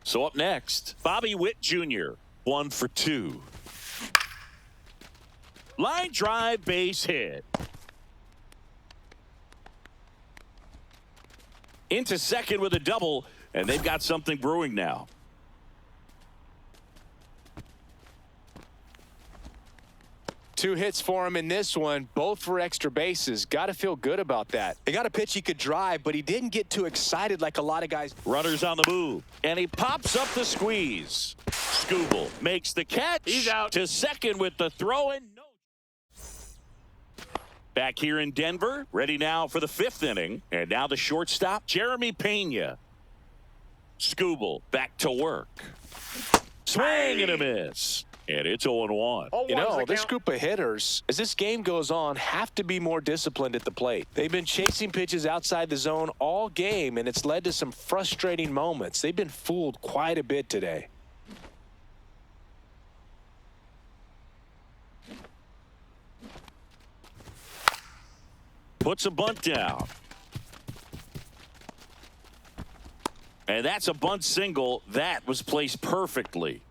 So up next, Bobby Witt Jr., 1 for 2. Line drive, base hit. Into second with a double, and they've got something brewing now. Two hits for him in this one, both for extra bases. Got to feel good about that. They got a pitch he could drive, but he didn't get too excited like a lot of guys. Runners on the move, and he pops up the squeeze. Skubal makes the catch. He's out. To second with the throw in. Back here in Denver, ready now for the 5th inning. And now the shortstop, Jeremy Pena. Skubal back to work. Swing and a miss. And it's 0-1. You know, this group of hitters, as this game goes on, have to be more disciplined at the plate. They've been chasing pitches outside the zone all game, and it's led to some frustrating moments. They've been fooled quite a bit today. Puts a bunt down. And that's a bunt single. That was placed perfectly.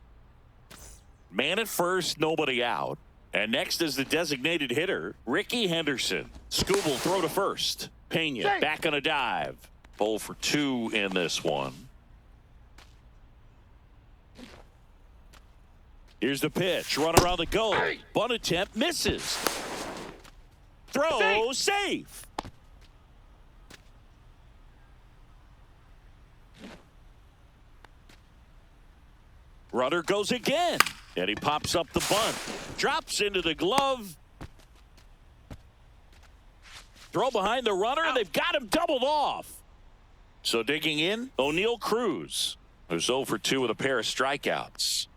Man at first, nobody out. And next is the designated hitter, Ricky Henderson. Skubal throw to first. Pena back on a dive. 0 for 2 in this one. Here's the pitch. Runner on the go. Bunt attempt misses. Throw safe. Runner goes again. And he pops up the bunt. Drops into the glove. Throw behind the runner. And they've got him doubled off. So digging in, O'Neal Cruz, who's 0 for 2 with a pair of strikeouts.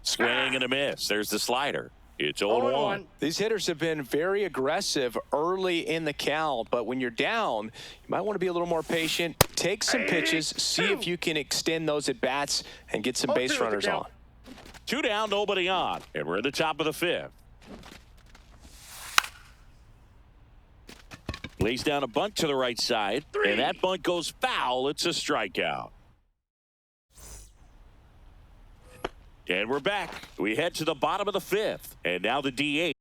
Swing and a miss. There's the slider. It's 0-1. These hitters have been very aggressive early in the count, but when you're down, you might want to be a little more patient. Take some pitches, see if you can extend those at bats and get some base runners on. 2 down, nobody on, and we're at the top of the 5th. Lays down a bunt to the right side, and that bunt goes foul. It's a strikeout. And we're back. We head to the bottom of the 5th, and now the DH.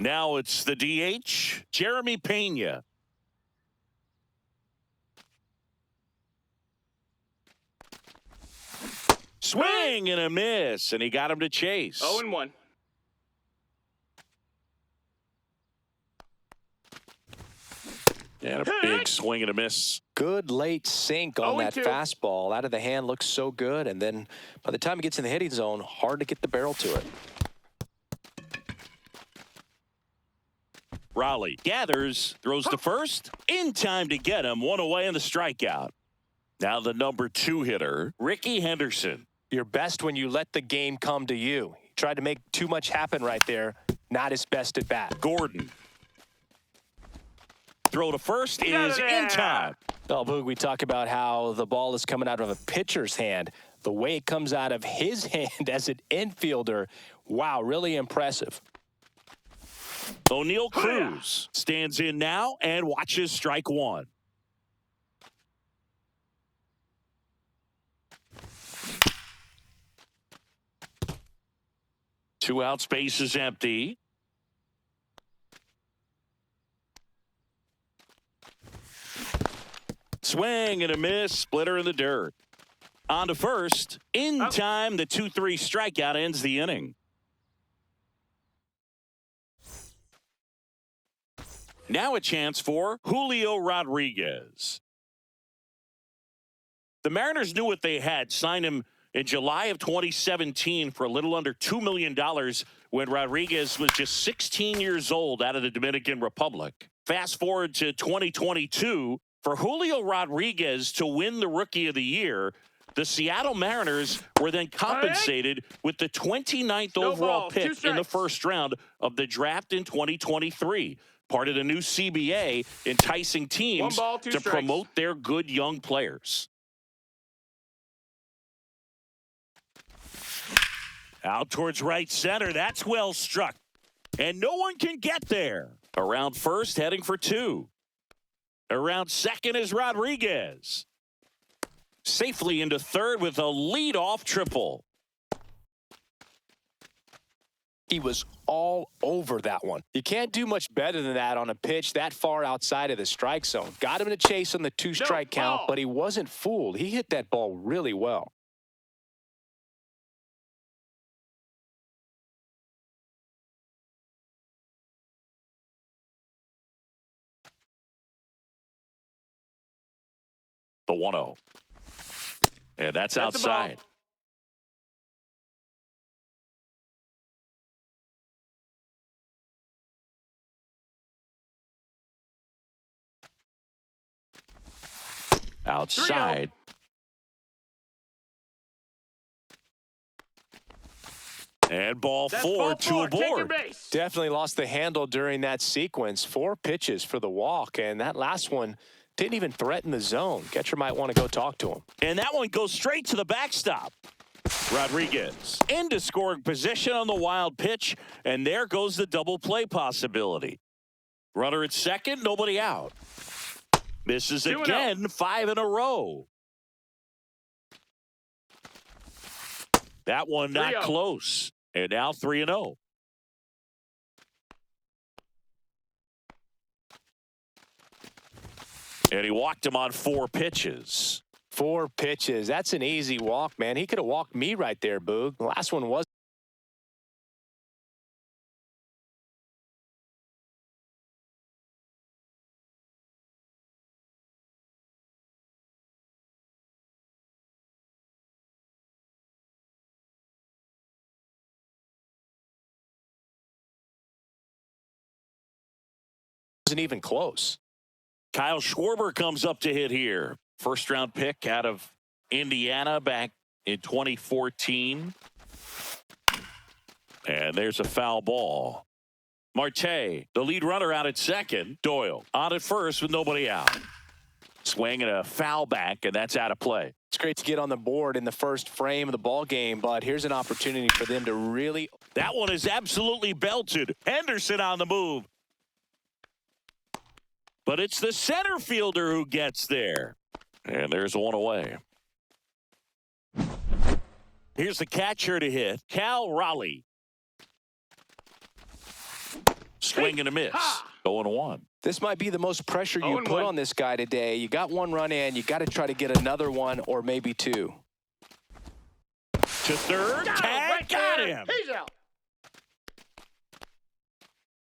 Now it's the DH, Jeremy Pena. Swing and a miss, and he got him to chase. 0-1. And a big swing and a miss. Good late sink on that 0-2. fastball. Out of the hand, looks so good. And then by the time it gets in the hitting zone, hard to get the barrel to it. Raleigh gathers, throws to first, in time to get him, one away in the strikeout. Now the number 2 hitter, Ricky Henderson. You're best when you let the game come to you. He tried to make too much happen right there. Not his best at bat. Gordon. Throw to first is in time. Well, Boog, we talk about how the ball is coming out of a pitcher's hand. The way it comes out of his hand as an infielder, wow, really impressive. O'Neal Cruz stands in now and watches strike one. Two out, space is empty. Swing and a miss, splitter in the dirt. On to first. In time, the 2-3 strikeout ends the inning. Now a chance for Julio Rodriguez. The Mariners knew what they had, signed him in July of 2017 for a little under $2 million when Rodriguez was just 16 years old out of the Dominican Republic. Fast forward to 2022, for Julio Rodriguez to win the Rookie of the Year, the Seattle Mariners were then compensated with the 29th overall pick in the first round of the draft in 2023. Part of the new CBA, enticing teams to promote their good young players. Out towards right center. That's well struck. And no one can get there. Around first, heading for 2. Around second is Rodriguez. Safely into third with a leadoff triple. He was all over that one. You can't do much better than that on a pitch that far outside of the strike zone. Got him in a chase on the two-strike count, but he wasn't fooled. He hit that ball really well. The 1-0. And that's outside. Outside. 3-0. And ball four, two aboard. Definitely lost the handle during that sequence. 4 pitches for the walk, and that last one didn't even threaten the zone. Catcher might want to go talk to him. And that one goes straight to the backstop. Rodriguez into scoring position on the wild pitch, and there goes the double play possibility. Runner at second, nobody out. Misses again, 5 in a row. That one not close. And now 3-0. And he walked him on 4 pitches. 4 pitches. That's an easy walk, man. He could have walked me right there, Boog. The last one was. Wasn't even close. Kyle Schwarber comes up to hit here. First round pick out of Indiana back in 2014. And there's a foul ball. Marte, the lead runner, out at second. Doyle on at first with nobody out. Swing and a foul back, and that's out of play. It's great to get on the board in the first frame of the ball game, but here's an opportunity for them to really. That one is absolutely belted. Henderson on the move. But it's the center fielder who gets there. And there's one away. Here's the catcher to hit, Cal Raleigh. Swing and a miss. 0-1. This might be the most pressure you put on this guy today. You got 1 run in. You got to try to get another one or maybe 2. To third. Tag, got him. He's out.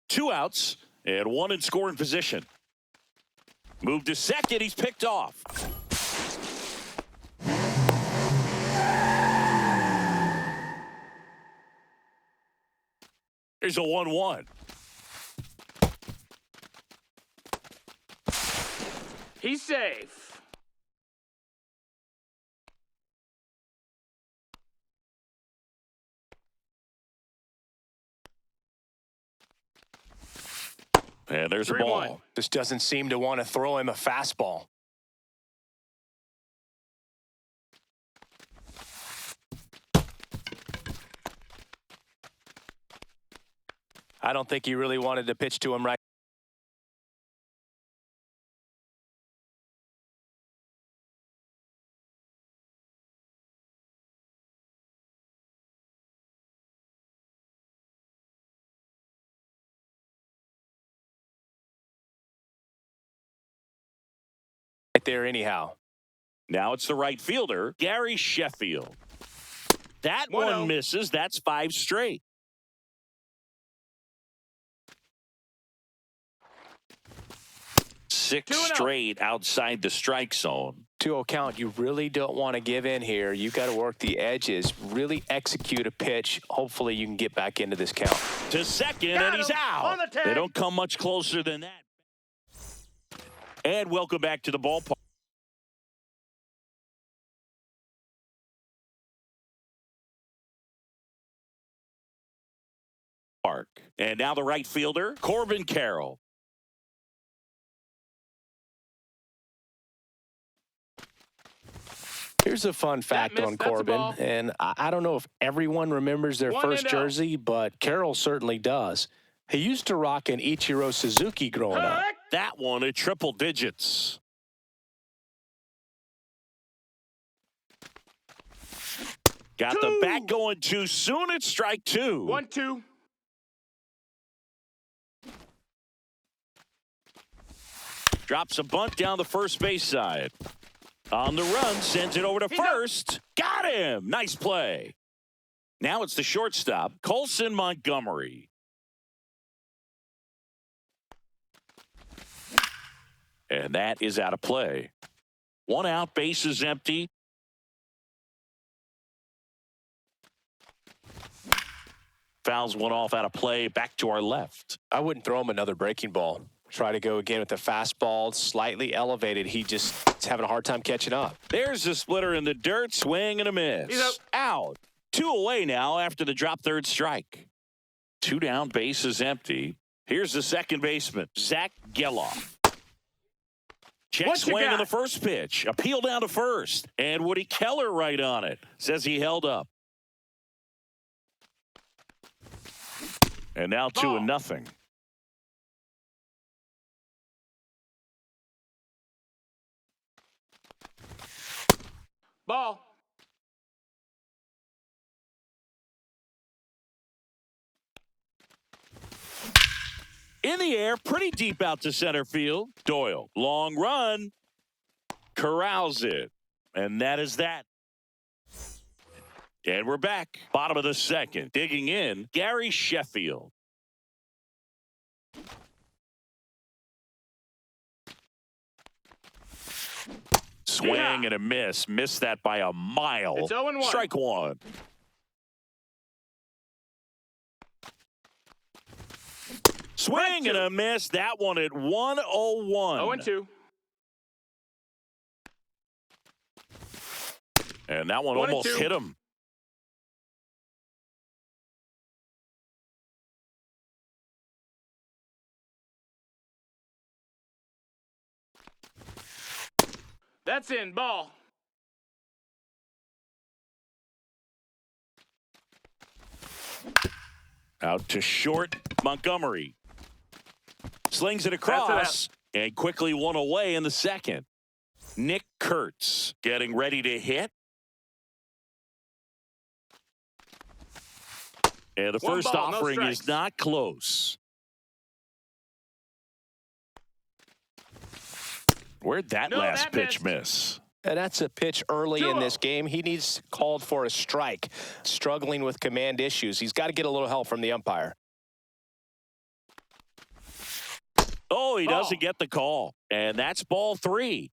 2 outs and 1 in scoring position. Move to second. He's picked off. Here's a 1-1. He's safe. And there's a ball. Just doesn't seem to want to throw him a fastball. I don't think he really wanted to pitch to him right. There anyhow. Now it's the right fielder, Gary Sheffield. That one misses. That's 5 straight. Six straight outside the strike zone. 2-0 count. You really don't want to give in here. You got to work the edges, really execute a pitch. Hopefully you can get back into this count. To second, and he's out. They don't come much closer than that. And welcome back to the ballpark. And now the right fielder, Corbin Carroll. Here's a fun fact on Corbin, and I don't know if everyone remembers their first jersey, but Carroll certainly does. He used to rock an Ichiro Suzuki growing up. That one at triple digits. Got the bat going too soon. It's strike 2. 1-2. Drops a bunt down the first base side. On the run, sends it over to first. Got him. Nice play. Now it's the shortstop, Colson Montgomery. And that is out of play. One out, base is empty. Fouls one off out of play, back to our left. I wouldn't throw him another breaking ball. Try to go again with the fastball, slightly elevated. He just is having a hard time catching up. There's the splitter in the dirt, swing and a miss. He's out. 2 away now after the drop third strike. 2 down, base is empty. Here's the second baseman, Zach Geloff. Check What you swing on got? the first pitch. Appeal down to first. And Woody Keller right on it. Says he held up. And now 2-0. Ball. In the air, pretty deep out to center field. Doyle, long run, corrals it. And that is that. And we're back. Bottom of the second. Digging in, Gary Sheffield. Swing and a miss. Missed that by a mile. It's 0-1. Strike one. Swing and a miss. That one at 101. 0-2. And that one almost 1-2. hit him. That's in. Ball. Out to short, Montgomery. Slings it across and quickly one away in the second. Nick Kurtz getting ready to hit. And the One first ball, no offering is strikes. not close. Where'd that No, last that pitch missed. miss? And that's a pitch early in 2-0. this game. He needs called for a strike. Struggling with command issues. He's got to get a little help from the umpire. Oh, he Ball. doesn't get the call. And that's ball 3.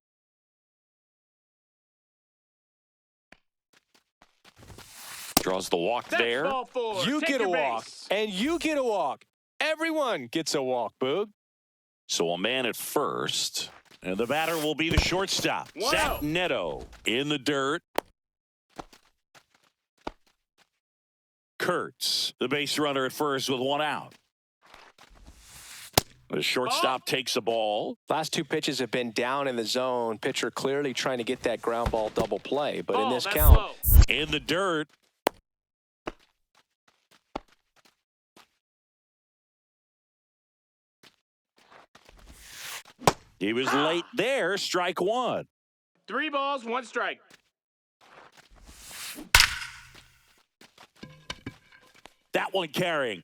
Draws the walk That's there. ball 4. You Take get a your walk, base. and you get a walk. Everyone gets a walk, Boog. So a man at first. And the batter will be the shortstop, Wow. Zach Neto. In the dirt. Kurtz, the base runner at first with 1 out. The shortstop takes the ball. Last 2 pitches have been down in the zone. Pitcher clearly trying to get that ground ball double play. But in Ball, this that's count, low. In the dirt. He was late there. Strike 1. 3 balls, 1 strike. That one carrying.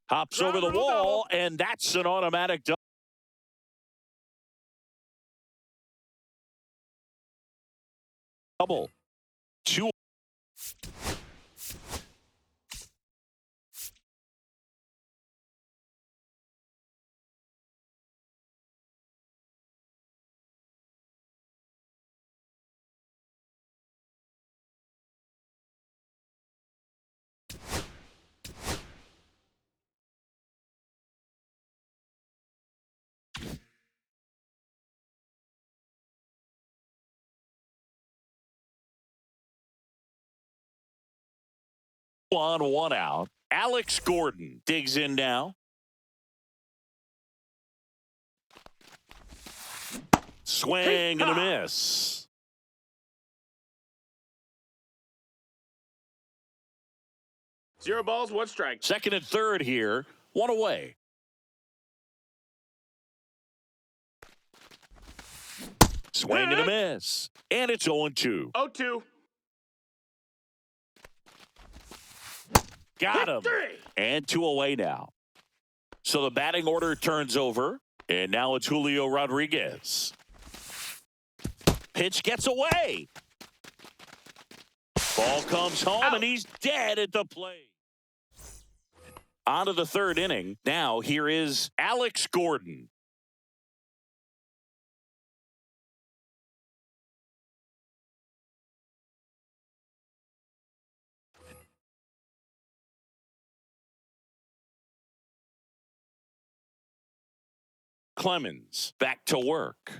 Hops over the Double. wall, and that's an automatic double. 2. On 1 out. Alex Gordon digs in now. Swing and a miss. Zero balls, 1 strike. Second and third here. 1 away. Swing and a miss. And it's 0-2. 0-2. Got him. 3. And 2 away now. So the batting order turns over, and now it's Julio Rodriguez. Pitch gets away. Ball comes home, Out. and he's dead at the plate. On to the third inning. Now here is Alex Gordon. Clemens back to work.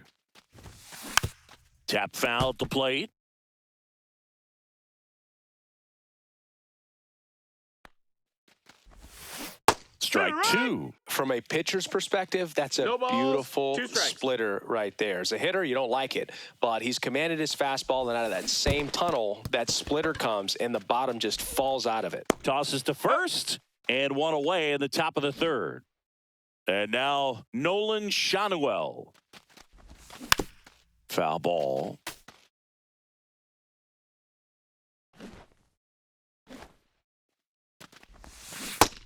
Tap foul at the plate. Strike two. From a pitcher's perspective, that's a No balls, beautiful 2 strikes. splitter right there. As a hitter, you don't like it, but he's commanded his fastball, and out of that same tunnel, that splitter comes, and the bottom just falls out of it. Tosses to first, and one away in the top of the third. And now Nolan Shanuel. Foul ball.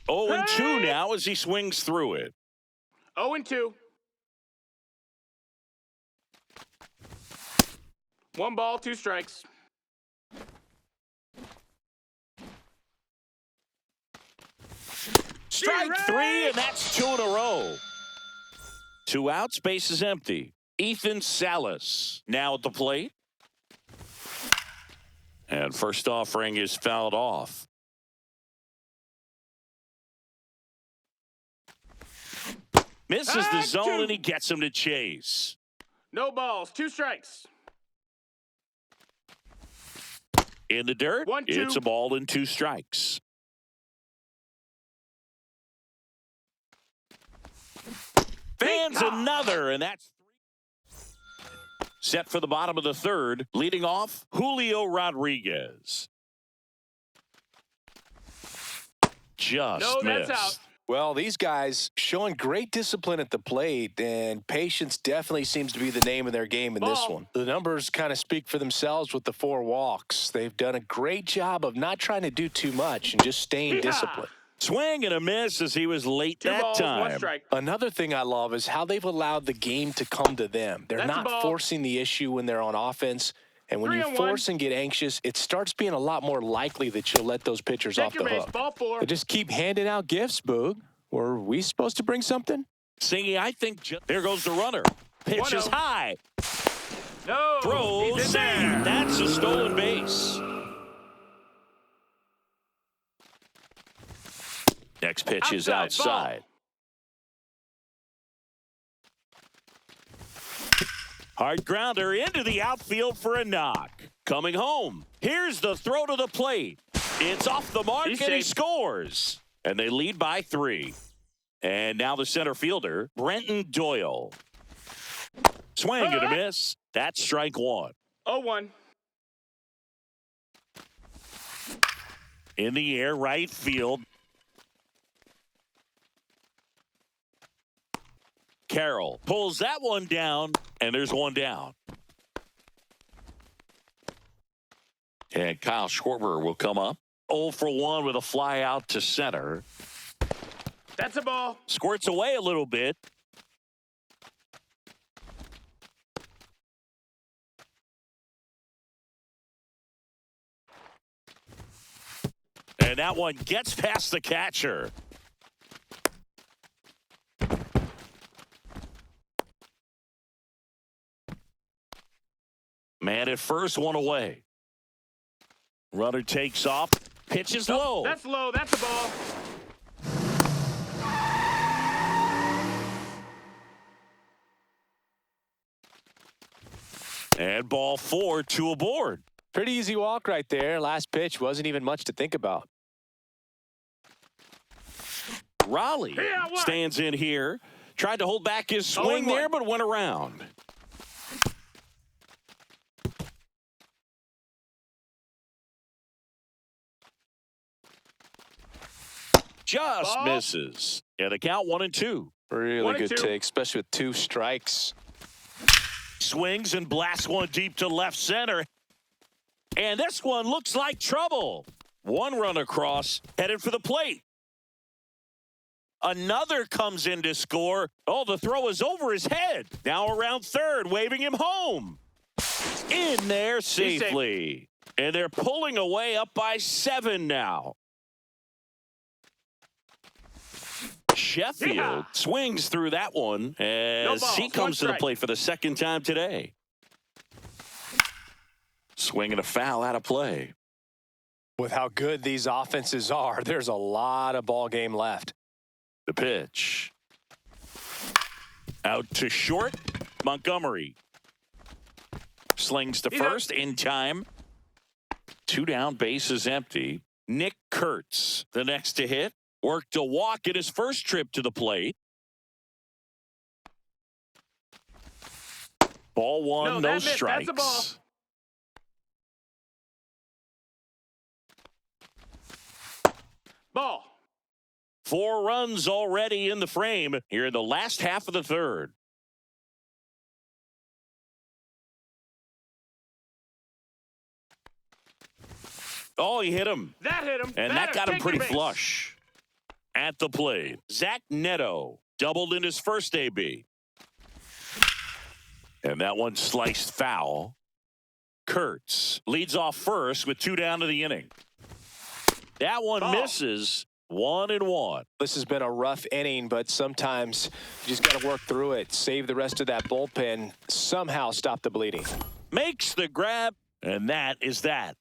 Oh, and 2 now as he swings through it. 0-2. 1 ball, 2 strikes. Strike 3, and that's 2 in a row. 2 outs, base is empty. Ethan Salas now at the plate. And first offering is fouled off. Misses the zone, and he gets him to chase. No balls, 2 strikes. In the dirt, 1-2. it's a ball and 2 strikes. Fans another, and that's 3. Set for the bottom of the third, leading off Julio Rodriguez. Just No, missed. that's out. Well, these guys showing great discipline at the plate, and patience definitely seems to be the name of their game in this Ball. one. The numbers kind of speak for themselves with the 4 walks. They've done a great job of not trying to do too much and just staying Yeehaw. disciplined. Swing and a miss as he was late 2 that balls, 1 time. strike. Another thing I love is how they've allowed the game to come to them. They're That's a not ball. forcing the issue when they're on offense. And when 3 you and force 1. and get anxious, it starts being a lot more likely that you'll let those pitchers Take off your the base, hook. ball 4. They just keep handing out gifts, Boog. Were we supposed to bring something? Singy, I think there goes the runner. Pitch 1-0. is high. No, Throws, he's in there. and that's a stolen base. Next pitch is outside. Hard grounder into the outfield for a knock. Coming home. Here's the throw to the plate. It's off the mark, He's and he safe. scores. And they lead by 3. And now the center fielder, Brenton Doyle. Swing and a miss. That's strike 1. 0-1. In the air, right field. Carroll pulls that one down, and there's 1 down. And Kyle Schwarber will come up. 0 for 1 with a fly out to center. That's a ball. Squirts away a little bit. And that one gets past the catcher. Man at first, 1 away. Runner takes off. Pitch is low. That's low. That's a ball. And ball 4, 2 aboard. Pretty easy walk right there. Last pitch wasn't even much to think about. Raleigh Yeah, what? stands in here. Tried to hold back his swing 0-1. there, but went around. Just Ball. misses. And the count 1-2. Really 1 and good 2. take, especially with 2 strikes. Swings and blasts one deep to left center. And this one looks like trouble. 1 run across, headed for the plate. Another comes in to score. Oh, the throw is over his head. Now around third, waving him home. In there safely. And they're pulling away up by 7 now. Sheffield swings through that one as he comes to the plate for the second time today. Swinging a foul out of play. With how good these offenses are, there's a lot of ball game left. The pitch. Out to short. Montgomery. Slings to first in time. 2 down, base is empty. Nick Kurtz, the next to hit. Worked a walk in his first trip to the plate. Ball one, no strikes. That's a ball. Ball. 4 runs already in the frame here in the last half of the third. Oh, he hit him. That hit him. And that got him pretty flush. At the plate, Zach Neto doubled in his first AB. And that one sliced foul. Kurtz leads off first with 2 down to the inning. That one misses. 1-1. This has been a rough inning, but sometimes you just got to work through it. Save the rest of that bullpen. Somehow stop the bleeding. Makes the grab, and that is that.